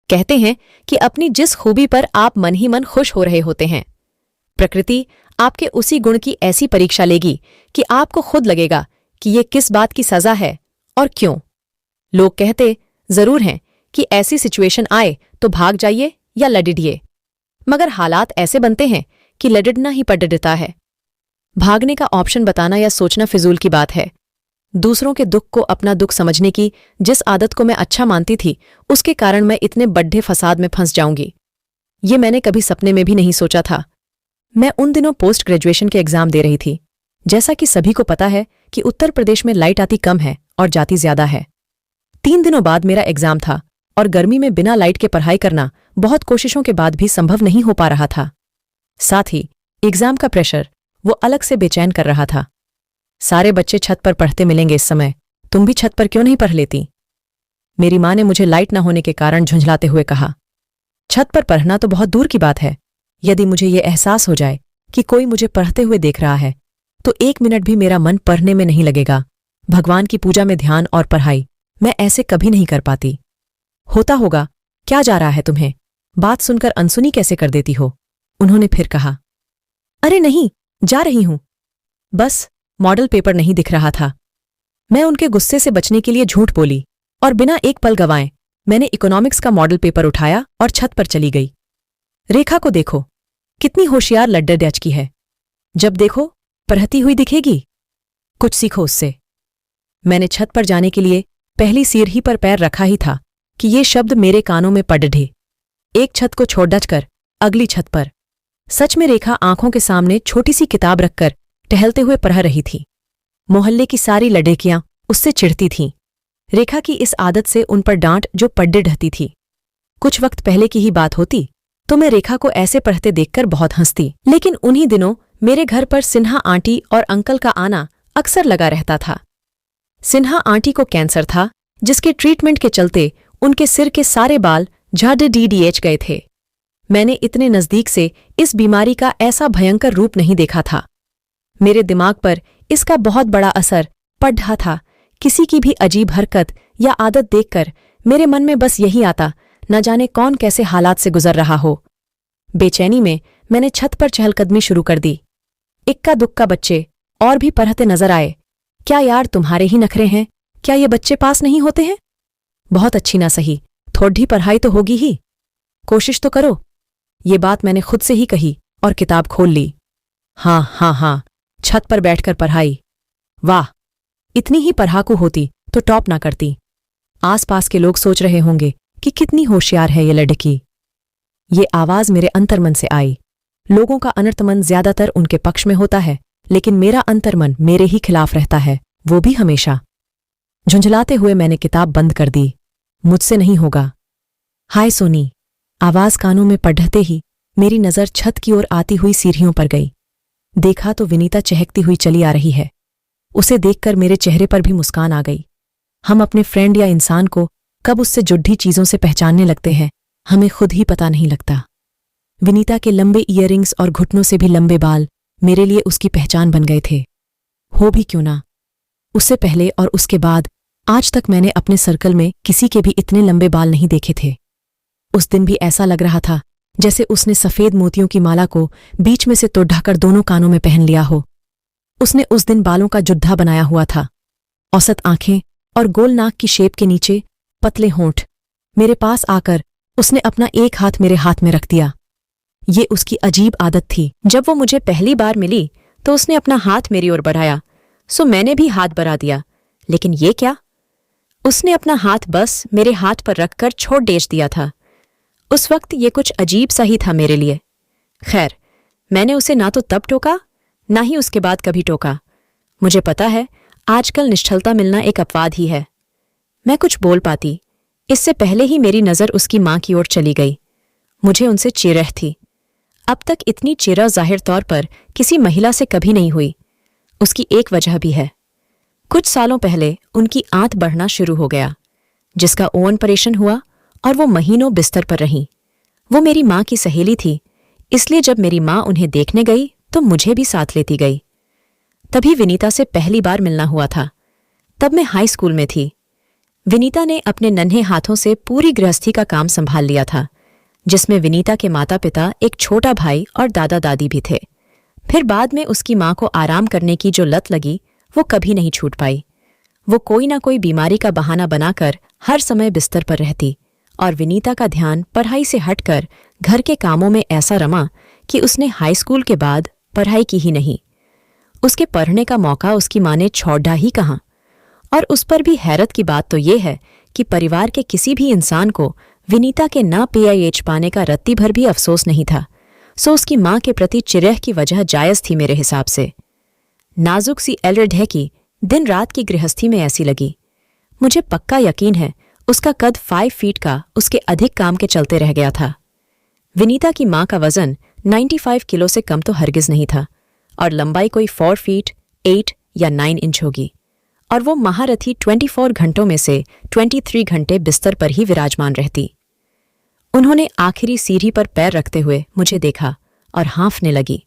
कहते हैं कि अपनी जिस खूबी पर आप मन ही मन खुश हो रहे होते हैं, प्रकृति आपके उसी गुण की ऐसी परीक्षा लेगी कि आपको खुद लगेगा कि ये किस बात की सजा है और क्यों। लोग कहते जरूर हैं कि ऐसी सिचुएशन आए तो भाग जाइए या लड़िए, मगर हालात ऐसे बनते हैं कि लड़ना ही पड़ता है। भागने का ऑप्शन बताना या सोचना फिजूल की बात है। दूसरों के दुख को अपना दुख समझने की जिस आदत को मैं अच्छा मानती थी, उसके कारण मैं इतने बड्ढे फसाद में फंस जाऊंगी, ये मैंने कभी सपने में भी नहीं सोचा था। मैं उन दिनों पोस्ट ग्रेजुएशन के एग्जाम दे रही थी। जैसा कि सभी को पता है कि उत्तर प्रदेश में लाइट आती कम है और जाती ज्यादा है। 3 दिनों बाद मेरा एग्जाम था और गर्मी में बिना लाइट के पढ़ाई करना बहुत कोशिशों के बाद भी संभव नहीं हो पा रहा था। साथ ही एग्जाम का प्रेशर वो अलग से बेचैन कर रहा था। सारे बच्चे छत पर पढ़ते मिलेंगे इस समय, तुम भी छत पर क्यों नहीं पढ़ लेती? मेरी माँ ने मुझे लाइट न होने के कारण झुंझलाते हुए कहा। छत पर पढ़ना तो बहुत दूर की बात है। यदि मुझे ये एहसास हो जाए कि कोई मुझे पढ़ते हुए देख रहा है तो 1 मिनट भी मेरा मन पढ़ने में नहीं लगेगा। भगवान की पूजा में ध्यान और पढ़ाई मैं ऐसे कभी नहीं कर पाती। होता होगा, क्या जा रहा है तुम्हें? बात सुनकर अनसुनी कैसे कर देती हो? उन्होंने फिर कहा। अरे नहीं, जा रही हूं, बस मॉडल पेपर नहीं दिख रहा था। मैं उनके गुस्से से बचने के लिए झूठ बोली और बिना एक पल गंवाए मैंने इकोनॉमिक्स का मॉडल पेपर उठाया और छत पर चली गई। रेखा को देखो, कितनी होशियार लड्डर डच की है। जब देखो पढ़ती हुई दिखेगी, कुछ सीखो उससे। मैंने छत पर जाने के लिए पहली सीढ़ी पर पैर रखा ही था कि ये शब्द मेरे कानों में पड़ ढे। एक छत को छोड़ डचकर अगली छत पर। सच में रेखा आंखों के सामने छोटी सी किताब रखकर टहलते हुए पढ़ रही थी। मोहल्ले की सारी लड़कियां उससे चिढ़ती थीं। रेखा की इस आदत से उन पर डांट जो पड्डे ढहती थी। कुछ वक्त पहले की ही बात होती तो मैं रेखा को ऐसे पढ़ते देखकर बहुत हंसती, लेकिन उन्हीं दिनों मेरे घर पर सिन्हा आंटी और अंकल का आना अक्सर लगा रहता था। सिन्हा आंटी को कैंसर था, जिसके ट्रीटमेंट के चलते उनके सिर के सारे बाल झाड़ गए थे। मैंने इतने नजदीक से इस बीमारी का ऐसा भयंकर रूप नहीं देखा था। मेरे दिमाग पर इसका बहुत बड़ा असर पड़ रहा था। किसी की भी अजीब हरकत या आदत देखकर मेरे मन में बस यही आता, न जाने कौन कैसे हालात से गुजर रहा हो। बेचैनी में मैंने छत पर चहलकदमी शुरू कर दी। इक्का दुक्का बच्चे और भी पढ़ते नजर आए। क्या यार, तुम्हारे ही नखरे हैं? क्या ये बच्चे पास नहीं होते हैं? बहुत अच्छी ना सही, थोड़ी पढ़ाई तो होगी ही, कोशिश तो करो। ये बात मैंने खुद से ही कही और किताब खोल ली। हाँ, छत पर बैठकर पढ़ाई। वाह, इतनी ही पढ़ाकू होती तो टॉप ना करती। आसपास के लोग सोच रहे होंगे कि कितनी होशियार है ये लड़की। ये आवाज मेरे अंतर्मन से आई। लोगों का अनर्थमन ज्यादातर उनके पक्ष में होता है, लेकिन मेरा अंतर्मन मेरे ही खिलाफ रहता है, वो भी हमेशा। झुंझलाते हुए मैंने किताब बंद कर दी। मुझसे नहीं होगा। हाय सोनी, आवाज कानों में पढ़ते ही मेरी नजर छत की ओर आती हुई सीढ़ियों पर गई। देखा तो विनीता चहकती हुई चली आ रही है। उसे देखकर मेरे चेहरे पर भी मुस्कान आ गई। हम अपने फ्रेंड या इंसान को कब उससे जुड़ी चीजों से पहचानने लगते हैं, हमें खुद ही पता नहीं लगता। विनीता के लंबे ईयरिंग्स और घुटनों से भी लंबे बाल मेरे लिए उसकी पहचान बन गए थे। हो भी क्यों ना, उससे पहले और उसके बाद आज तक मैंने अपने सर्कल में किसी के भी इतने लंबे बाल नहीं देखे थे। उस दिन भी ऐसा लग रहा था जैसे उसने सफेद मोतियों की माला को बीच में से तो ढककर दोनों कानों में पहन लिया हो। उसने उस दिन बालों का जुद्धा बनाया हुआ था। औसत आंखें और गोल नाक की शेप के नीचे पतले होंठ। मेरे पास आकर उसने अपना एक हाथ मेरे हाथ में रख दिया। ये उसकी अजीब आदत थी। जब वो मुझे पहली बार मिली तो उसने अपना हाथ मेरी ओर बढ़ाया, सो मैंने भी हाथ बढ़ा दिया। लेकिन ये क्या, उसने अपना हाथ बस मेरे हाथ पर रखकर छोड़ देश दिया था। उस वक्त ये कुछ अजीब सा ही था मेरे लिए। खैर, मैंने उसे ना तो तब टोका, ना ही उसके बाद कभी टोका। मुझे पता है आजकल निश्चलता मिलना एक अपवाद ही है। मैं कुछ बोल पाती, इससे पहले ही मेरी नज़र उसकी माँ की ओर चली गई। मुझे उनसे चिरह थी। अब तक इतनी चिरह जाहिर तौर पर किसी महिला से कभी नहीं हुई। उसकी एक वजह भी है। कुछ सालों पहले उनकी आंत बढ़ना शुरू हो गया, जिसका ओवन ऑपरेशन हुआ और वो महीनों बिस्तर पर रहीं। वो मेरी माँ की सहेली थी, इसलिए जब मेरी माँ उन्हें देखने गई तो मुझे भी साथ लेती गई। तभी विनीता से पहली बार मिलना हुआ था। तब मैं हाई स्कूल में थी। विनीता ने अपने नन्हे हाथों से पूरी गृहस्थी का काम संभाल लिया था, जिसमें विनीता के माता पिता, एक छोटा भाई और दादा दादी भी थे। फिर बाद में उसकी मां को आराम करने की जो लत लगी वो कभी नहीं छूट पाई। वो कोई ना कोई बीमारी का बहाना बनाकर हर समय बिस्तर पर रहती और विनीता का ध्यान पढ़ाई से हटकर घर के कामों में ऐसा रमा कि उसने हाई स्कूल के बाद पढ़ाई की ही नहीं। उसके पढ़ने का मौका उसकी मां ने छोड़ा ही कहाँ। और उस पर भी हैरत की बात तो ये है कि परिवार के किसी भी इंसान को विनीता के ना PIH पाने का रत्ती भर भी अफसोस नहीं था। सो उसकी मां के प्रति चिरह की वजह जायज थी मेरे हिसाब से। नाजुक सी एल्डरढेकी दिन रात की गृहस्थी में ऐसी लगी। मुझे पक्का यकीन है उसका कद 5 फीट का उसके अधिक काम के चलते रह गया था। विनीता की मां का वजन 95 किलो से कम तो हरगिज नहीं था और लंबाई कोई 4 फीट 8 या 9 इंच होगी। और वो महारथी 24 घंटों में से 23 घंटे बिस्तर पर ही विराजमान रहती। उन्होंने आखिरी सीढ़ी पर पैर रखते हुए मुझे देखा और हाँफने लगी।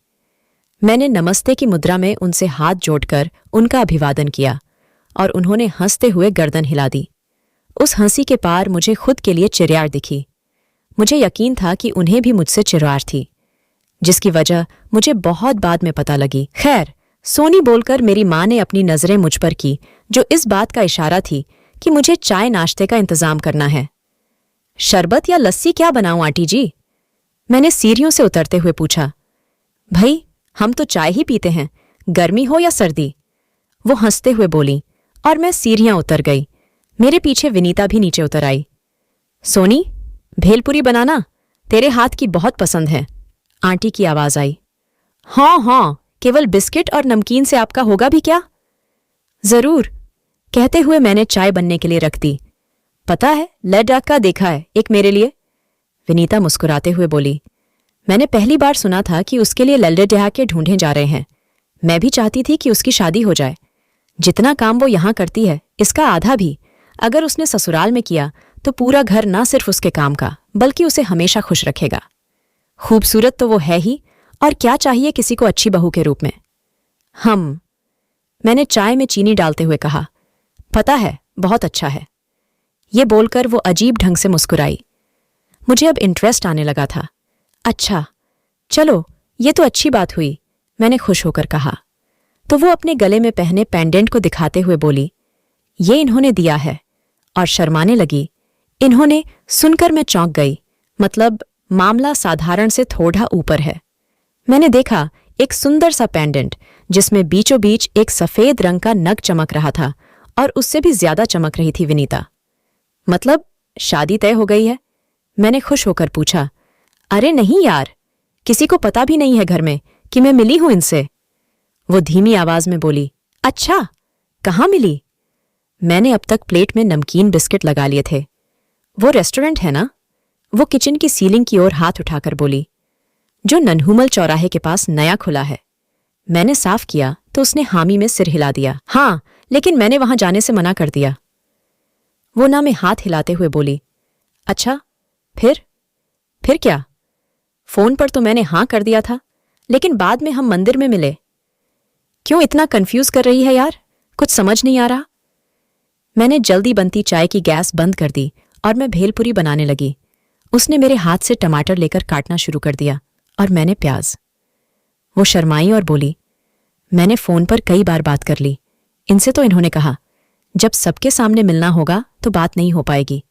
मैंने नमस्ते की मुद्रा में उनसे हाथ जोड़कर उनका अभिवादन किया और उन्होंने हंसते हुए गर्दन हिला दी। उस हंसी के पार मुझे खुद के लिए चिर्यार दिखी। मुझे यकीन था कि उन्हें भी मुझसे चिर्यार थी, जिसकी वजह मुझे बहुत बाद में पता लगी। खैर, सोनी बोलकर मेरी मां ने अपनी नजरें मुझ पर की, जो इस बात का इशारा थी कि मुझे चाय नाश्ते का इंतजाम करना है। शरबत या लस्सी क्या बनाऊं आंटी जी? मैंने सीढ़ियों से उतरते हुए पूछा। भाई, हम तो चाय ही पीते हैं, गर्मी हो या सर्दी। वो हंसते हुए बोली और मैं सीढ़ियां उतर गई। मेरे पीछे विनीता भी नीचे उतर आई। सोनी, भेलपुरी बनाना, तेरे हाथ की बहुत पसंद है, आंटी की आवाज आई। हाँ, केवल बिस्किट और नमकीन से आपका होगा भी क्या? जरूर, कहते हुए मैंने चाय बनने के लिए रख दी। पता है, लैड्राक का देखा है एक मेरे लिए, विनीता मुस्कुराते हुए बोली। मैंने पहली बार सुना था कि उसके लिए लल्लेडहा के ढूंढे जा रहे हैं। मैं भी चाहती थी कि उसकी शादी हो जाए। जितना काम वो यहां करती है, इसका आधा भी अगर उसने ससुराल में किया तो पूरा घर ना सिर्फ उसके काम का बल्कि उसे हमेशा खुश रखेगा। खूबसूरत तो वो है ही, और क्या चाहिए किसी को अच्छी बहू के रूप में। मैंने चाय में चीनी डालते हुए कहा। पता है, बहुत अच्छा है। ये बोलकर वो अजीब ढंग से मुस्कुराई। मुझे अब इंटरेस्ट आने लगा था। अच्छा, चलो, ये तो अच्छी बात हुई, मैंने खुश होकर कहा। तो वो अपने गले में पहने पेंडेंट को दिखाते हुए बोली, ये इन्होंने दिया है, और शर्माने लगी। इन्होंने सुनकर मैं चौंक गई। मतलब मामला साधारण से थोड़ा ऊपर है। मैंने देखा एक सुंदर सा पेंडेंट जिसमें बीचों बीच एक सफेद रंग का नग चमक रहा था और उससे भी ज्यादा चमक रही थी विनीता। मतलब शादी तय हो गई है? मैंने खुश होकर पूछा। अरे नहीं यार, किसी को पता भी नहीं है घर में कि मैं मिली हूं इनसे। वो धीमी आवाज में बोली। अच्छा, कहाँ मिली? मैंने अब तक प्लेट में नमकीन बिस्किट लगा लिए थे। वो रेस्टोरेंट है ना? वो किचन की सीलिंग की ओर हाथ उठाकर बोली, जो नन्हूमल चौराहे के पास नया खुला है। मैंने साफ किया तो उसने हामी में सिर हिला दिया। हाँ, लेकिन मैंने वहां जाने से मना कर दिया। वो ना में हाथ हिलाते हुए बोली। अच्छा, फिर क्या? फोन पर तो मैंने हाँ कर दिया था, लेकिन बाद में हम मंदिर में मिले। क्यों इतना कंफ्यूज कर रही है यार? कुछ समझ नहीं आ रहा। मैंने जल्दी बनती चाय की गैस बंद कर दी और मैं भेलपुरी बनाने लगी। उसने मेरे हाथ से टमाटर लेकर काटना शुरू कर दिया और मैंने प्याज। वो शर्माई और बोली, मैंने फोन पर कई बार बात कर ली। इनसे तो इन्होंने कहा जब सबके सामने मिलना होगा तो बात नहीं हो पाएगी।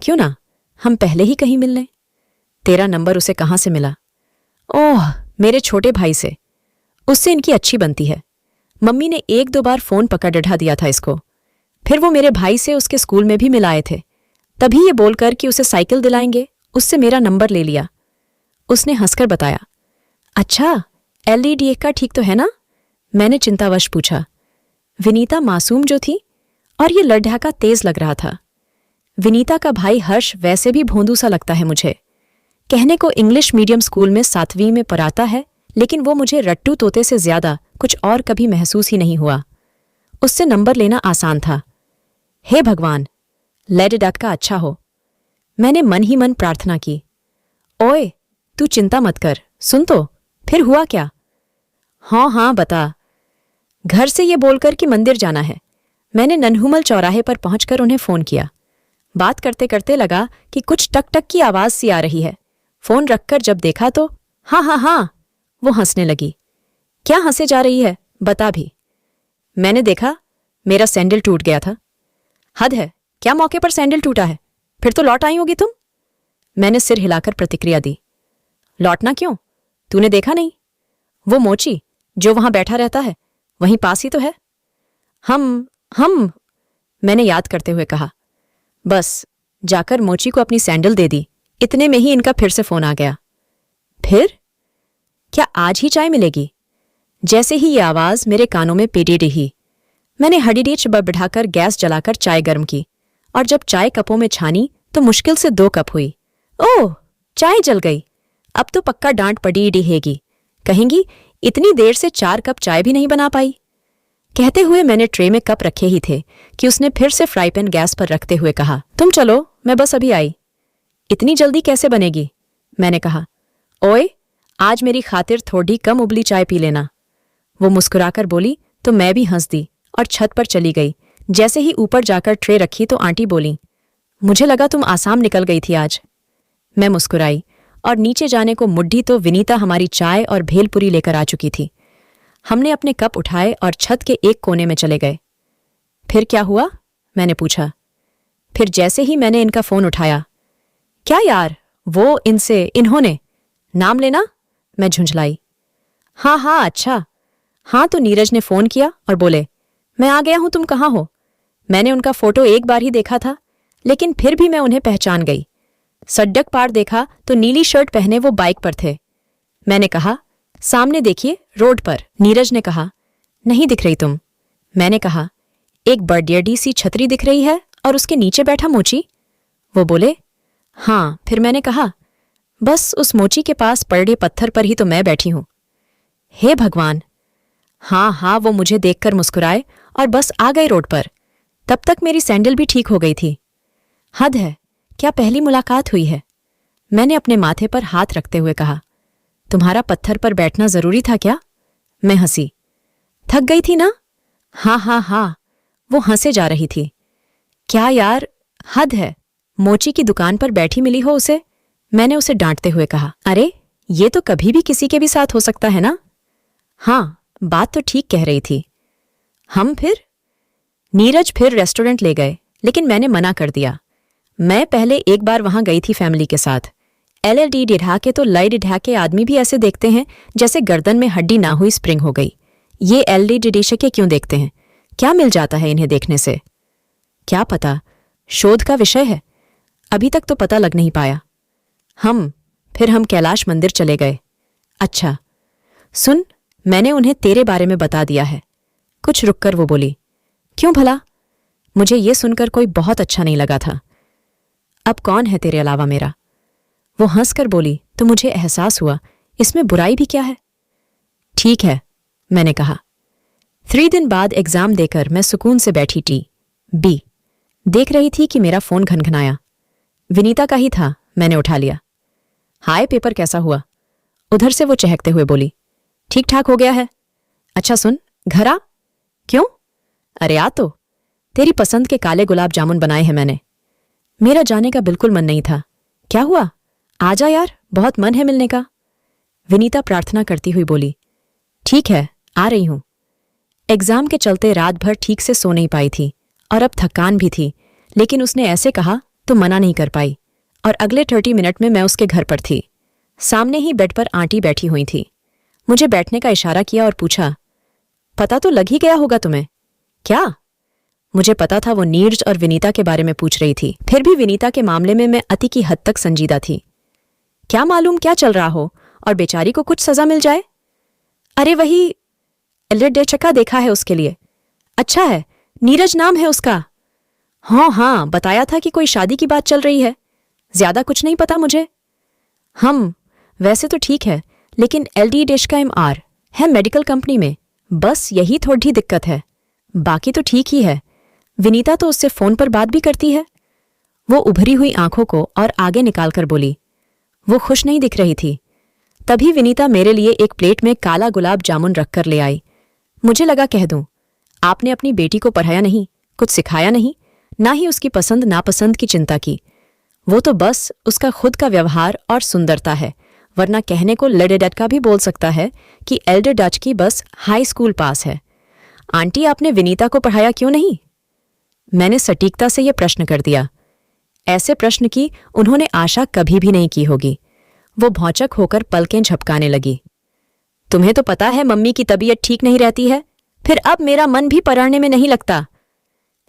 क्यों ना हम पहले ही कहीं मिल लें? तेरा नंबर उसे कहाँ से मिला? ओह, मेरे छोटे भाई से। उससे इनकी अच्छी बनती है। मम्मी ने 1-2 बार फोन पकड़ डढ़ा दिया था इसको। फिर वो मेरे भाई से उसके स्कूल में भी मिलाए थे। तभी ये बोलकर कि उसे साइकिल दिलाएंगे, उससे मेरा नंबर ले लिया। उसने हंसकर बताया। अच्छा, LED का ठीक तो है ना? मैंने चिंतावश पूछा। विनीता मासूम जो थी और ये लड्ढा तेज लग रहा था। विनीता का भाई हर्ष वैसे भी भोंदू सा लगता है मुझे। कहने को इंग्लिश मीडियम स्कूल में 7वीं में पढ़ाता है, लेकिन वो मुझे रट्टू तोते से ज्यादा कुछ और कभी महसूस ही नहीं हुआ। उससे नंबर लेना आसान था। हे भगवान, लेड डक का अच्छा हो। मैंने मन ही मन प्रार्थना की। ओए, तू चिंता मत कर, सुन तो, फिर हुआ क्या? हाँ, बता। घर से ये बोलकर कि मंदिर जाना है। मैंने नन्हुमल चौराहे पर पहुंचकर उन्हें फोन किया। बात करते करते लगा कि कुछ टक टक की आवाज सी आ रही है। फोन रखकर जब देखा तो हाँ हाँ हाँ, वो हंसने लगी। क्या हंसे जा रही है, बता भी। मैंने देखा मेरा सैंडल टूट गया था। हद है, क्या मौके पर सैंडल टूटा है? फिर तो लौट आई होगी तुम। मैंने सिर हिलाकर प्रतिक्रिया दी। लौटना क्यों? तूने देखा नहीं? वो मोची जो वहां बैठा रहता है वहीं पास ही तो है। हम मैंने याद करते हुए कहा। बस जाकर मोची को अपनी सैंडल दे दी। इतने में ही इनका फिर से फोन आ गया। फिर क्या आज ही चाय मिलेगी? जैसे ही ये आवाज मेरे कानों में पेटी रही, मैंने हडीडीच बढ़ाकर गैस जलाकर चाय गर्म की और जब चाय कपों में छानी तो मुश्किल से 2 कप हुई। ओह, चाय जल गई। अब तो पक्का डांट पड़ी रहेगी। कहेंगी इतनी देर से 4 कप चाय भी नहीं बना पाई। कहते हुए मैंने ट्रे में कप रखे ही थे कि उसने फिर से फ्राई पैन गैस पर रखते हुए कहा, तुम चलो, मैं बस अभी आई। इतनी जल्दी कैसे बनेगी? मैंने कहा। ओए, आज मेरी खातिर थोड़ी कम उबली चाय पी लेना। वो मुस्कुराकर बोली तो मैं भी हंस दी और छत पर चली गई। जैसे ही ऊपर जाकर ट्रे रखी तो आंटी बोली, मुझे लगा तुम आसाम निकल गई थी आज। मैं मुस्कुराई और नीचे जाने को मुड्ढी तो विनीता हमारी चाय और भेलपुरी लेकर आ चुकी थी। हमने अपने कप उठाए और छत के एक कोने में चले गए। फिर क्या हुआ? मैंने पूछा। फिर जैसे ही मैंने इनका फोन उठाया, क्या यार, वो इन्होंने नाम लेना? मैं झुंझलाई। हाँ हाँ, अच्छा हाँ, तो नीरज ने फोन किया और बोले, मैं आ गया हूं, तुम कहाँ हो? मैंने उनका फोटो एक बार ही देखा था, लेकिन फिर भी मैं उन्हें पहचान गई। सड़क पार देखा तो नीली शर्ट पहने वो बाइक पर थे। मैंने कहा, सामने देखिए, रोड पर। नीरज ने कहा, नहीं दिख रही तुम। मैंने कहा, एक बड़ी सी छतरी दिख रही है और उसके नीचे बैठा मोची। वो बोले, हाँ। फिर मैंने कहा, बस उस मोची के पास पड़े पत्थर पर ही तो मैं बैठी हूं। हे भगवान! हाँ हाँ, वो मुझे देखकर मुस्कुराए और बस आ गए रोड पर। तब तक मेरी सैंडल भी ठीक हो गई थी। हद है, क्या पहली मुलाकात हुई है? मैंने अपने माथे पर हाथ रखते हुए कहा, तुम्हारा पत्थर पर बैठना जरूरी था क्या? मैं हंसी। थक गई थी ना? हाँ हाँ हाँ, वो हंसे जा रही थी। क्या यार, हद है, मोची की दुकान पर बैठी मिली हो उसे? मैंने उसे डांटते हुए कहा। अरे, ये तो कभी भी किसी के भी साथ हो सकता है ना? हाँ, बात तो ठीक कह रही थी। हम फिर? नीरज फिर रेस्टोरेंट ले गए, लेकिन मैंने मना कर दिया। मैं पहले एक बार वहां गई थी फैमिली के साथ। LLD ढिढा के तो लई ढिढा के आदमी भी ऐसे देखते हैं जैसे गर्दन में हड्डी ना हुई स्प्रिंग हो गई। ये LD के क्यों देखते हैं? क्या मिल जाता है इन्हें देखने से? क्या पता, शोध का विषय है। अभी तक तो पता लग नहीं पाया। फिर हम कैलाश मंदिर चले गए। अच्छा सुन, मैंने उन्हें तेरे बारे में बता दिया है। कुछ रुककर वो बोली, क्यों भला? मुझे ये सुनकर कोई बहुत अच्छा नहीं लगा था। अब कौन है तेरे अलावा मेरा? वो हंसकर बोली तो मुझे एहसास हुआ इसमें बुराई भी क्या है। ठीक है, मैंने कहा। 3 दिन बाद एग्जाम देकर मैं सुकून से बैठी बी देख रही थी कि मेरा फोन घनघनाया। विनीता का ही था। मैंने उठा लिया। हाय, पेपर कैसा हुआ? उधर से वो चहकते हुए बोली, ठीक ठाक हो गया है। अच्छा सुन, घर आ। क्यों? अरे आ तो, तेरी पसंद के काले गुलाब जामुन बनाए हैं मैंने। मेरा जाने का बिल्कुल मन नहीं था। क्या हुआ? आजा यार, बहुत मन है मिलने का। विनीता प्रार्थना करती हुई बोली, ठीक है, आ रही हूं। एग्जाम के चलते रात भर ठीक से सो नहीं पाई थी और अब थकान भी थी, लेकिन उसने ऐसे कहा तो मना नहीं कर पाई और अगले 30 मिनट में मैं उसके घर पर थी। सामने ही बेड पर आंटी बैठी हुई थी। मुझे बैठने का इशारा किया और पूछा, पता तो लग ही गया होगा तुम्हें। क्या? मुझे पता था वो नीरज और विनीता के बारे में पूछ रही थी। फिर भी विनीता के मामले में मैं अति की हद तक संजीदा थी। क्या मालूम क्या चल रहा हो और बेचारी को कुछ सजा मिल जाए। अरे वही LLD देखा है उसके लिए। अच्छा है, नीरज नाम है उसका। हाँ, बताया था कि कोई शादी की बात चल रही है। ज्यादा कुछ नहीं पता मुझे। वैसे तो ठीक है, लेकिन LD-MR है मेडिकल कंपनी में। बस यही थोड़ी दिक्कत है, बाकी तो ठीक ही है। विनीता तो उससे फोन पर बात भी करती है। वो उभरी हुई आंखों को और आगे निकालकर बोली। वो खुश नहीं दिख रही थी। तभी विनीता मेरे लिए एक प्लेट में काला गुलाब जामुन रखकर ले आई। मुझे लगा कह दूं, आपने अपनी बेटी को पढ़ाया नहीं, कुछ सिखाया नहीं, ना ही उसकी पसंद नापसंद की चिंता की। वो तो बस उसका खुद का व्यवहार और सुंदरता है, वरना कहने को लेडी डच का भी बोल सकता है कि एल्डर डच की बस हाई स्कूल पास है। आंटी, आपने विनीता को पढ़ाया क्यों नहीं? मैंने सटीकता से यह प्रश्न कर दिया। ऐसे प्रश्न की उन्होंने आशा कभी भी नहीं की होगी। वो भौचक होकर पलकें झपकाने लगी। तुम्हें तो पता है मम्मी की तबीयत ठीक नहीं रहती है, फिर अब मेरा मन भी पढ़ने में नहीं लगता।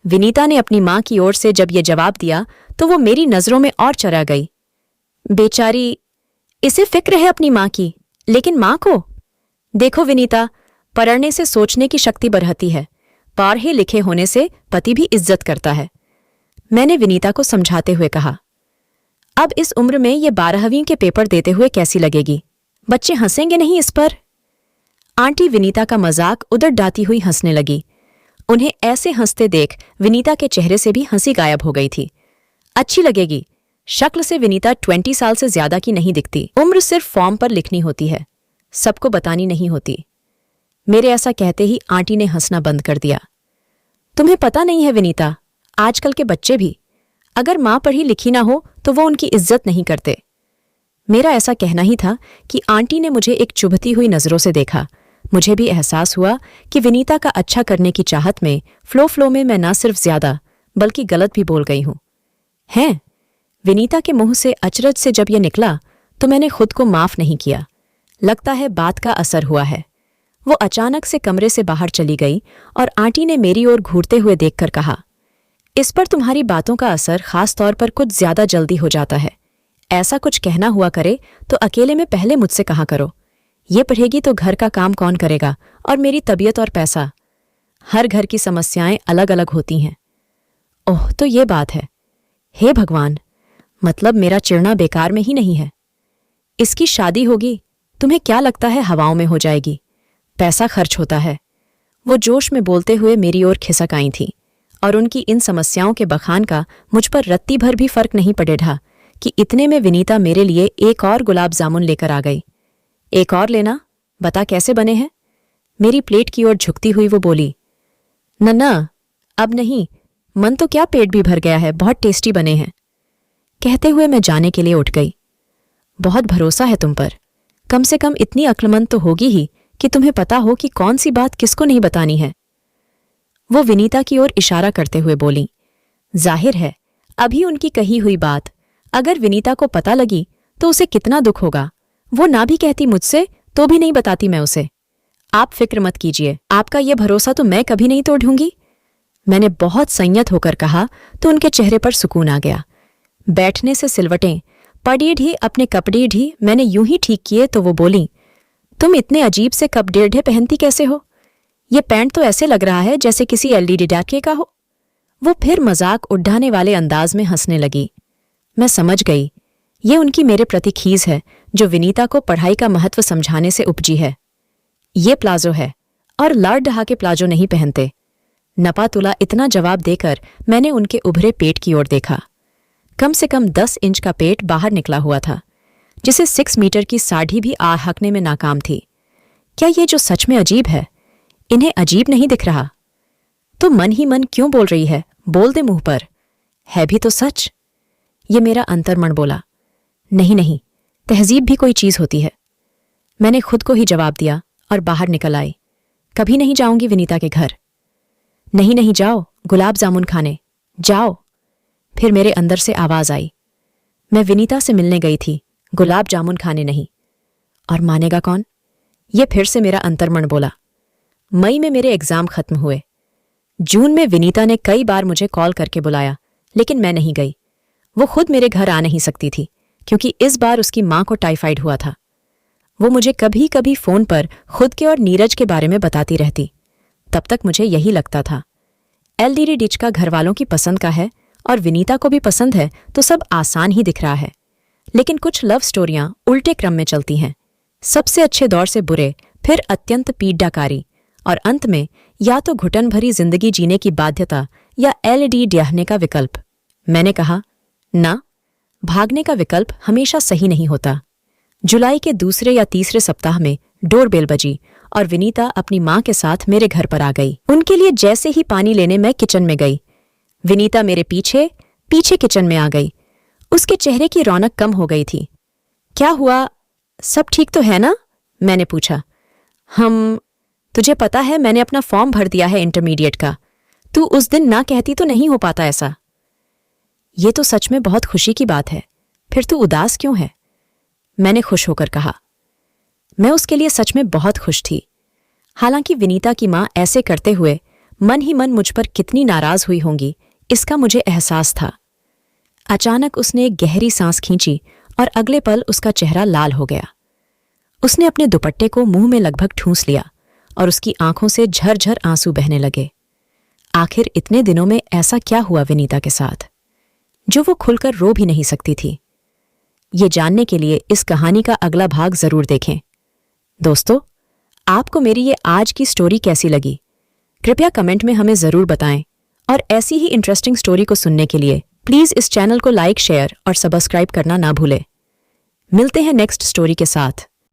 विनीता ने अपनी मां की ओर से जब ये जवाब दिया तो वो मेरी नजरों में और चरा गई। बेचारी, इसे फिक्र है अपनी मां की, लेकिन मां को देखो विनीता, पढ़ने से सोचने की शक्ति बढ़ती है, पढ़े लिखे होने से पति भी इज्जत करता है। मैंने विनीता को समझाते हुए कहा। अब इस उम्र में ये 12वीं के पेपर देते हुए कैसी लगेगी? बच्चे हंसेंगे नहीं इस पर? आंटी विनीता का मजाक उधर डाती हुई हंसने लगी। उन्हें ऐसे हंसते देख विनीता के चेहरे से भी हंसी गायब हो गई थी। अच्छी लगेगी, शक्ल से विनीता 20 साल से ज्यादा की नहीं दिखती। उम्र सिर्फ फॉर्म पर लिखनी होती है, सबको बतानी नहीं होती। मेरे ऐसा कहते ही आंटी ने हंसना बंद कर दिया। तुम्हें पता नहीं है विनीता, आजकल के बच्चे भी अगर मां पढ़ी लिखी ना हो तो वो उनकी इज्जत नहीं करते। मेरा ऐसा कहना ही था कि आंटी ने मुझे एक चुभती हुई नजरों से देखा। मुझे भी एहसास हुआ कि विनीता का अच्छा करने की चाहत में फ्लो में मैं ना सिर्फ ज्यादा बल्कि गलत भी बोल गई हूं। हैं? विनीता के मुंह से अचरज से जब यह निकला तो मैंने खुद को माफ नहीं किया। लगता है बात का असर हुआ है। वो अचानक से कमरे से बाहर चली गई और आंटी ने मेरी ओर घूरते हुए देखकर कहा, इस पर तुम्हारी बातों का असर खास तौर पर कुछ ज्यादा जल्दी हो जाता है। ऐसा कुछ कहना हुआ करे तो अकेले में पहले मुझसे कहा करो। ये पढ़ेगी तो घर का काम कौन करेगा, और मेरी तबीयत और पैसा। हर घर की समस्याएं अलग अलग होती हैं। ओह, तो ये बात है। हे भगवान, मतलब मेरा चिढ़ना बेकार में ही नहीं है। इसकी शादी होगी, तुम्हें क्या लगता है हवाओं में हो जाएगी? पैसा खर्च होता है। वो जोश में बोलते हुए मेरी ओर खिसक आई थी और उनकी इन समस्याओं के बखान का मुझ पर रत्ती भर भी फर्क नहीं पड़े ढा कि इतने में विनीता मेरे लिए एक और गुलाब जामुन लेकर आ गई। एक और लेना, बता कैसे बने हैं? मेरी प्लेट की ओर झुकती हुई वो बोली। नन्ना, अब नहीं, मन तो क्या पेट भी भर गया है, बहुत टेस्टी बने हैं। कहते हुए मैं जाने के लिए उठ गई। बहुत भरोसा है तुम पर, कम से कम इतनी अक्लमंद तो होगी ही कि तुम्हें पता हो कि कौन सी बात किसको नहीं बतानी है। वो विनीता की ओर इशारा करते हुए बोली। जाहिर है अभी उनकी कही हुई बात अगर विनीता को पता लगी तो उसे कितना दुख होगा। वो ना भी कहती मुझसे तो भी नहीं बताती मैं उसे। आप फिक्र मत कीजिए, आपका यह भरोसा तो मैं कभी नहीं तोड़ूंगी। मैंने बहुत संयत होकर कहा तो उनके चेहरे पर सुकून आ गया। बैठने से सिलवटें, पड़ी ढी अपने कपड़े ढी मैंने यूं ही ठीक किए तो वो बोली, तुम इतने अजीब से कपड़े ढे पहनती कैसे हो? ये पैंट तो ऐसे लग रहा है जैसे किसी एलईडी डाके का हो। वो फिर मजाक उड़ाने वाले अंदाज में हंसने लगी। मैं समझ गई, ये उनकी मेरे प्रति खीज है जो विनीता को पढ़ाई का महत्व समझाने से उपजी है। ये प्लाजो है और लाड़ ढहा के प्लाजो नहीं पहनते। नपा तुला इतना जवाब देकर मैंने उनके उभरे पेट की ओर देखा। कम से कम 10 इंच का पेट बाहर निकला हुआ था, जिसे 6 मीटर की साड़ी भी आहकने में नाकाम थी। क्या ये जो सच में अजीब है, इन्हें अजीब नहीं दिख रहा? तो मन ही मन क्यों बोल रही है? बोल दे मुंह पर, है भी तो सच। ये मेरा अंतर्मन बोला। नहीं नहीं, तहजीब भी कोई चीज होती है। मैंने खुद को ही जवाब दिया और बाहर निकल आई। कभी नहीं जाऊंगी विनीता के घर। नहीं नहीं, जाओ गुलाब जामुन खाने, जाओ। फिर मेरे अंदर से आवाज आई। मैं विनीता से मिलने गई थी, गुलाब जामुन खाने नहीं। और मानेगा कौन? ये फिर से मेरा अंतर्मन बोला। मई में मेरे एग्जाम खत्म हुए। जून में विनीता ने कई बार मुझे कॉल करके बुलाया, लेकिन मैं नहीं गई। वो खुद मेरे घर आ नहीं सकती थी क्योंकि इस बार उसकी मां को टाइफाइड हुआ था। वो मुझे कभी कभी फोन पर खुद के और नीरज के बारे में बताती रहती। तब तक मुझे यही लगता था, एलडीडी डिच का घर वालों की पसंद का है और विनीता को भी पसंद है तो सब आसान ही दिख रहा है। लेकिन कुछ लव स्टोरियां उल्टे क्रम में चलती हैं, सबसे अच्छे दौर से बुरे, फिर अत्यंत पीड़ाकारी, और अंत में या तो घुटन भरी जिंदगी जीने की बाध्यता या एलडी डहने का विकल्प। मैंने कहा, ना, भागने का विकल्प हमेशा सही नहीं होता। जुलाई के दूसरे या तीसरे सप्ताह में डोरबेल बजी और विनीता अपनी माँ के साथ मेरे घर पर आ गई। उनके लिए जैसे ही पानी लेने मैं किचन में गई, विनीता मेरे पीछे पीछे किचन में आ गई। उसके चेहरे की रौनक कम हो गई थी। क्या हुआ, सब ठीक तो है ना? मैंने पूछा। तुझे पता है मैंने अपना फॉर्म भर दिया है इंटरमीडिएट का। तू उस दिन ना कहती तो नहीं हो पाता ऐसा। ये तो सच में बहुत खुशी की बात है, फिर तू उदास क्यों है? मैंने खुश होकर कहा। मैं उसके लिए सच में बहुत खुश थी। हालांकि विनीता की मां ऐसे करते हुए मन ही मन मुझ पर कितनी नाराज हुई होंगी, इसका मुझे एहसास था। अचानक उसने एक गहरी सांस खींची और अगले पल उसका चेहरा लाल हो गया। उसने अपने दुपट्टे को मुंह में लगभग ठूंस लिया और उसकी आंखों से झरझर आंसू बहने लगे। आखिर इतने दिनों में ऐसा क्या हुआ विनीता के साथ, जो वो खुलकर रो भी नहीं सकती थी? ये जानने के लिए इस कहानी का अगला भाग जरूर देखें। दोस्तों, आपको मेरी ये आज की स्टोरी कैसी लगी? कृपया कमेंट में हमें जरूर बताएं और ऐसी ही इंटरेस्टिंग स्टोरी को सुनने के लिए प्लीज इस चैनल को लाइक, शेयर और सब्सक्राइब करना ना भूलें। मिलते हैं नेक्स्ट स्टोरी के साथ।